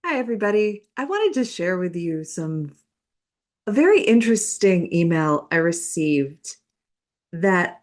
Hi, everybody. I wanted to share with you a very interesting email I received that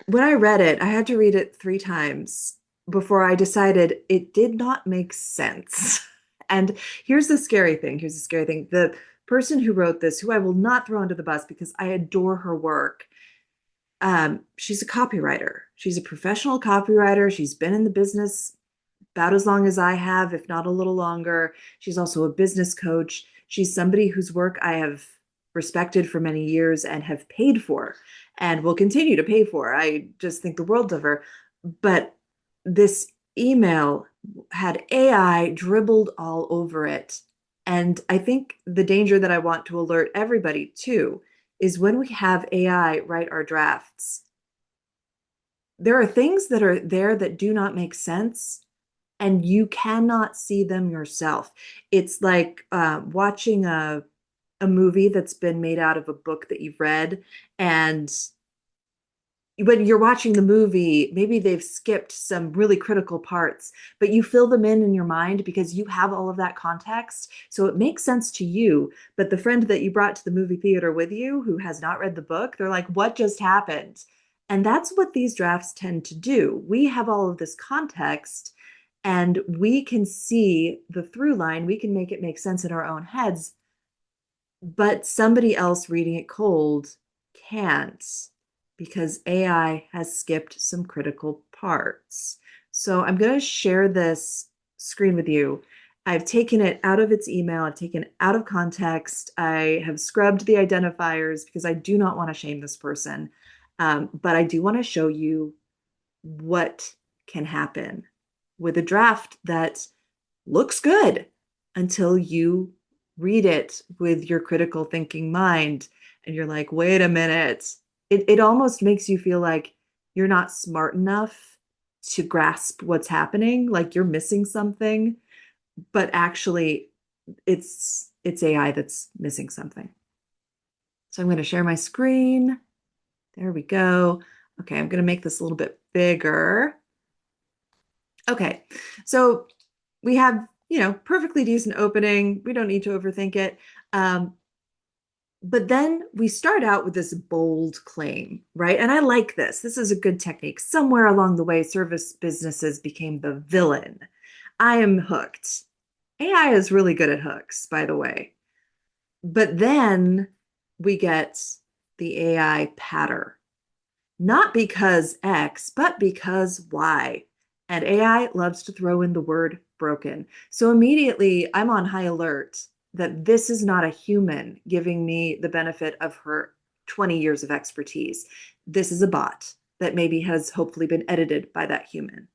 when I read it, I had to read it 3 times before I decided it did not make sense. And here's the scary thing. Here's the scary thing. The person who wrote this, who I will not throw under the bus because I adore her work, she's a copywriter. She's a professional copywriter. She's been in the business about as long as I have, if not a little longer. She's also a business coach. She's somebody whose work I have respected for many years and have paid for and will continue to pay for. I just think the world of her. But this email had AI dribbled all over it. And I think the danger that I want to alert everybody to is when we have AI write our drafts, there are things that are there that do not make sense and you cannot see them yourself. It's like watching a movie that's been made out of a book that you've read, and when you're watching the movie, maybe they've skipped some really critical parts, but you fill them in your mind because you have all of that context. So it makes sense to you. But the friend that you brought to the movie theater with you who has not read the book, they're like, what just happened? And that's what these drafts tend to do. We have all of this context and we can see the through line, we can make it make sense in our own heads, but somebody else reading it cold can't because AI has skipped some critical parts. So I'm going to share this screen with you. I've taken it out of its email. I've taken it out of context. I have scrubbed the identifiers because I do not want to shame this person. But I do want to show you what can happen with a draft that looks good until you read it with your critical thinking mind and you're like, wait a minute. It almost makes you feel like you're not smart enough to grasp what's happening, like you're missing something, but actually it's AI that's missing something. So I'm going to share my screen. There we go. Okay, I'm going to make this a little bit bigger. Okay, so we have, perfectly decent opening. We don't need to overthink it. Um, but then we start out with this bold claim, right? And I like this. This is a good technique. Somewhere along the way, service businesses became the villain. I am hooked. AI is really good at hooks, by the way. But then we get the AI patter. Not because X, but because Y. And AI loves to throw in the word broken. So immediately I'm on high alert that this is not a human giving me the benefit of her 20 years of expertise. This is a bot that maybe has hopefully been edited by that human.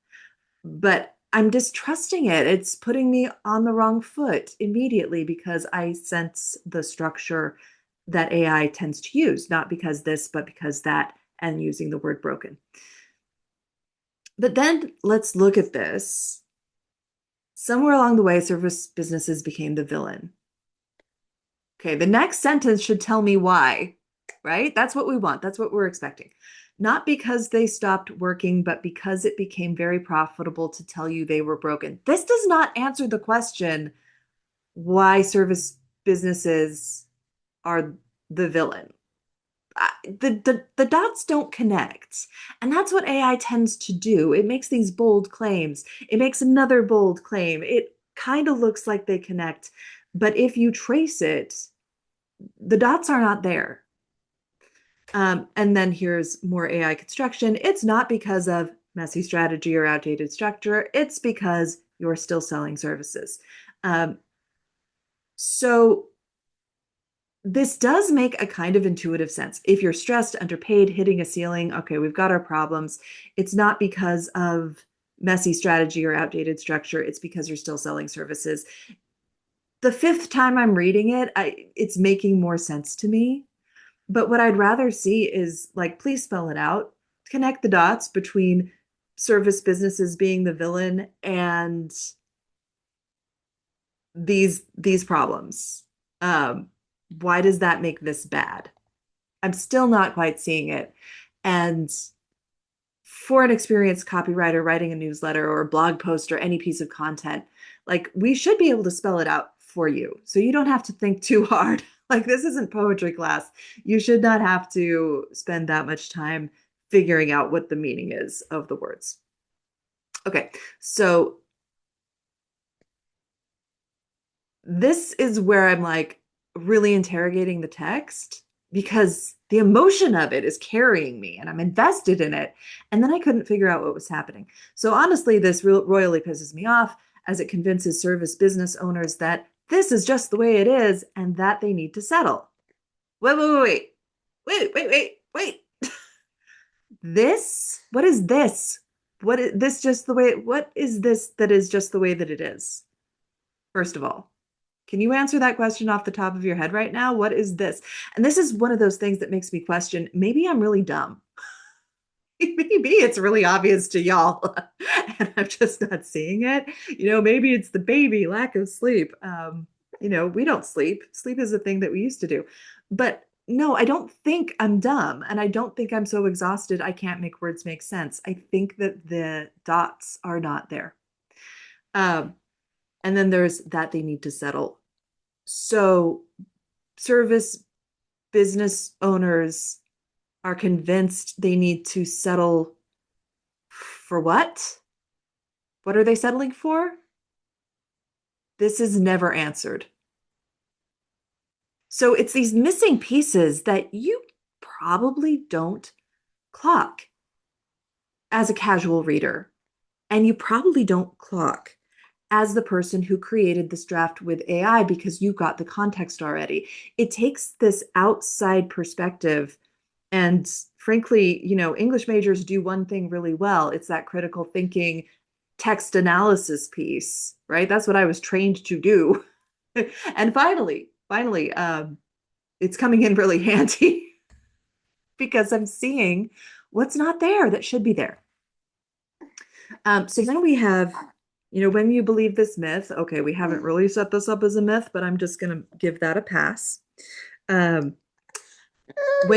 But I'm distrusting it. It's putting me on the wrong foot immediately because I sense the structure that AI tends to use, not because this, but because that, and using the word broken. But then let's look at this. Somewhere along the way, service businesses became the villain. Okay, the next sentence should tell me why, right? That's what we want. That's what we're expecting. Not because they stopped working, but because it became very profitable to tell you they were broken. This does not answer the question why service businesses are the villain. The dots don't connect. And that's what AI tends to do. It makes these bold claims. It makes another bold claim. It kind of looks like they connect, but if you trace it, the dots are not there. And then here's more AI construction. It's not because of messy strategy or outdated structure. It's because you're still selling services. Um, so this does make a kind of intuitive sense. If you're stressed, underpaid, hitting a ceiling, okay, we've got our problems. It's not because of messy strategy or outdated structure. It's because you're still selling services. The fifth time I'm reading it, it's making more sense to me. But what I'd rather see is like, please spell it out, connect the dots between service businesses being the villain and these problems. Um, why does that make this bad? I'm still not quite seeing it. And for an experienced copywriter writing a newsletter or a blog post or any piece of content, like we should be able to spell it out for you. So you don't have to think too hard. Like this isn't poetry class. You should not have to spend that much time figuring out what the meaning is of the words. Okay, so this is where I'm like really interrogating the text because the emotion of it is carrying me and I'm invested in it. And then I couldn't figure out what was happening. So honestly, this royally pisses me off as it convinces service business owners that this is just the way it is and that they need to settle. Wait. This? What is this? What is this just the way? What is this that is just the way that it is? First of all, can you answer that question off the top of your head right now? What is this? And this is one of those things that makes me question, maybe I'm really dumb. Maybe it's really obvious to y'all and I'm just not seeing it. Maybe it's the baby, lack of sleep. We don't sleep. Sleep is a thing that we used to do. But no, I don't think I'm dumb. And I don't think I'm so exhausted I can't make words make sense. I think that the dots are not there. And then there's that they need to settle. So service business owners are convinced they need to settle for what? What are they settling for? This is never answered. So it's these missing pieces that you probably don't clock as a casual reader. And you probably don't clock as the person who created this draft with AI because you got the context already. It takes this outside perspective. And frankly, English majors do one thing really well. It's that critical thinking text analysis piece, right? That's what I was trained to do. And finally, it's coming in really handy because I'm seeing what's not there that should be there. So now we have, when you believe this myth, okay, we haven't really set this up as a myth, but I'm just going to give that a pass. When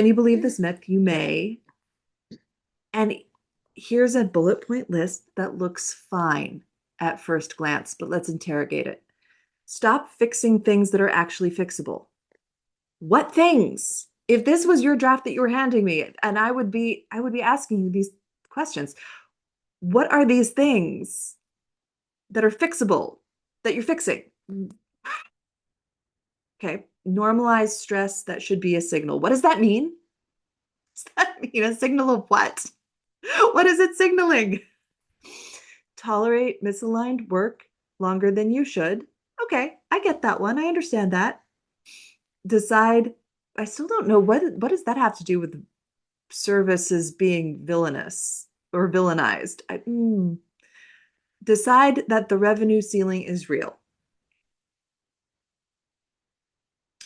you believe this myth, you may, and here's a bullet point list that looks fine at first glance, but let's interrogate it. Stop fixing things that are actually fixable. What things? If this was your draft that you were handing me, and I would be asking you these questions. What are these things that are fixable that you're fixing? Okay, normalize stress, that should be a signal. What does that mean? Does that mean a signal of what? What is it signaling? Tolerate misaligned work longer than you should. Okay, I get that one. I understand that. Decide, I still don't know what does that have to do with services being villainous or villainized. Decide that the revenue ceiling is real.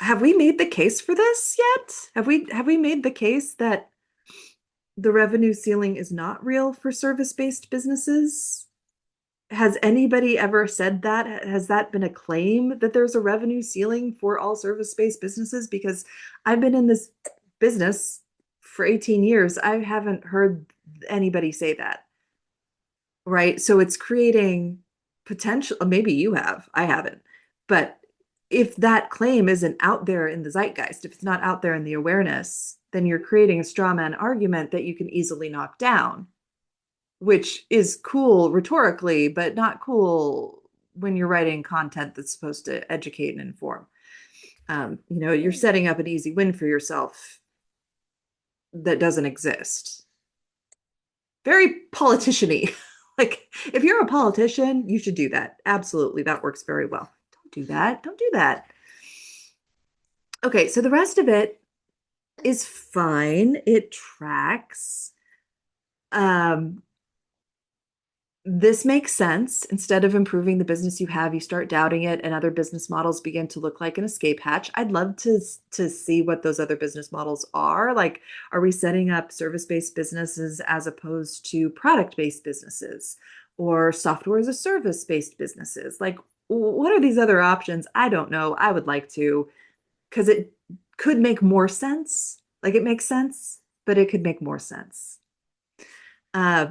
Have we made the case for this yet? Have we made the case that the revenue ceiling is not real for service-based businesses? Has anybody ever said that? Has that been a claim that there's a revenue ceiling for all service-based businesses? Because I've been in this business for 18 years. I haven't heard anybody say that. Right? So it's creating potential. Maybe you have. I haven't. But if that claim isn't out there in the zeitgeist, if it's not out there in the awareness, then you're creating a straw man argument that you can easily knock down, which is cool rhetorically, but not cool when you're writing content that's supposed to educate and inform. You're setting up an easy win for yourself that doesn't exist. Very politician-y. Like, if you're a politician, you should do that. Absolutely. That works very well. Don't do that. Don't do that. Okay, so the rest of it is fine. It tracks. This makes sense. Instead of improving the business you have, you start doubting it, and other business models begin to look like an escape hatch. I'd love to see what those other business models are. Like, are we setting up service-based businesses as opposed to product-based businesses, or software as a service-based businesses? Like, what are these other options? I don't know. I would like to, because it could make more sense. Like, it makes sense, but it could make more sense. Uh,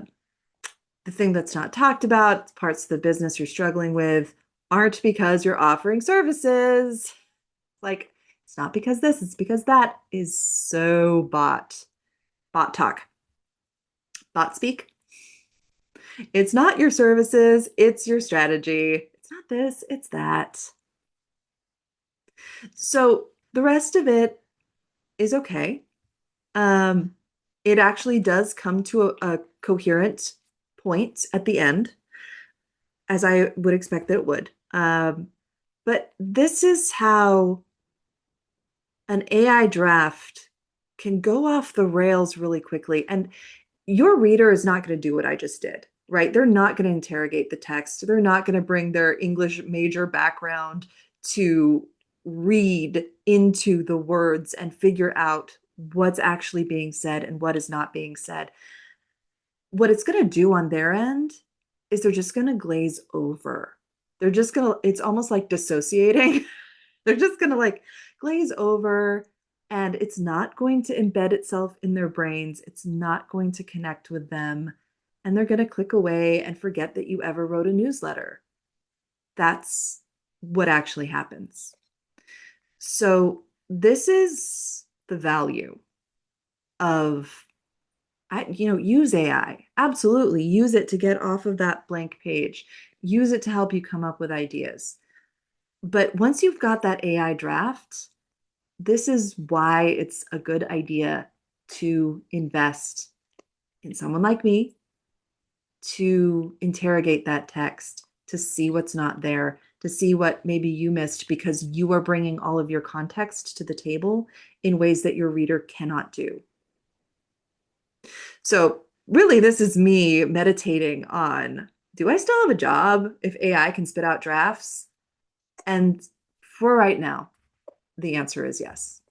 the thing that's not talked about, parts of the business you're struggling with, aren't because you're offering services. Like, it's not because this, it's because that is so bot talk, bot speak. It's not your services, it's your strategy. It's not this, it's that. So the rest of it is okay. Um, it actually does come to a coherent point at the end, as I would expect that it would. But this is how an AI draft can go off the rails really quickly. And your reader is not going to do what I just did, right? They're not going to interrogate the text. They're not going to bring their English major background to read into the words and figure out what's actually being said and what is not being said. What it's going to do on their end is they're just going to glaze over. They're just going to, it's almost like dissociating. They're just going to like glaze over, and it's not going to embed itself in their brains. It's not going to connect with them. And they're going to click away and forget that you ever wrote a newsletter. That's what actually happens. So, this is the value of use AI. Absolutely. Use it to get off of that blank page. Use it to help you come up with ideas. But once you've got that AI draft, this is why it's a good idea to invest in someone like me to interrogate that text, to see what's not there, to see what maybe you missed because you are bringing all of your context to the table in ways that your reader cannot do. So, really, this is me meditating on, do I still have a job if AI can spit out drafts? And for right now, the answer is yes.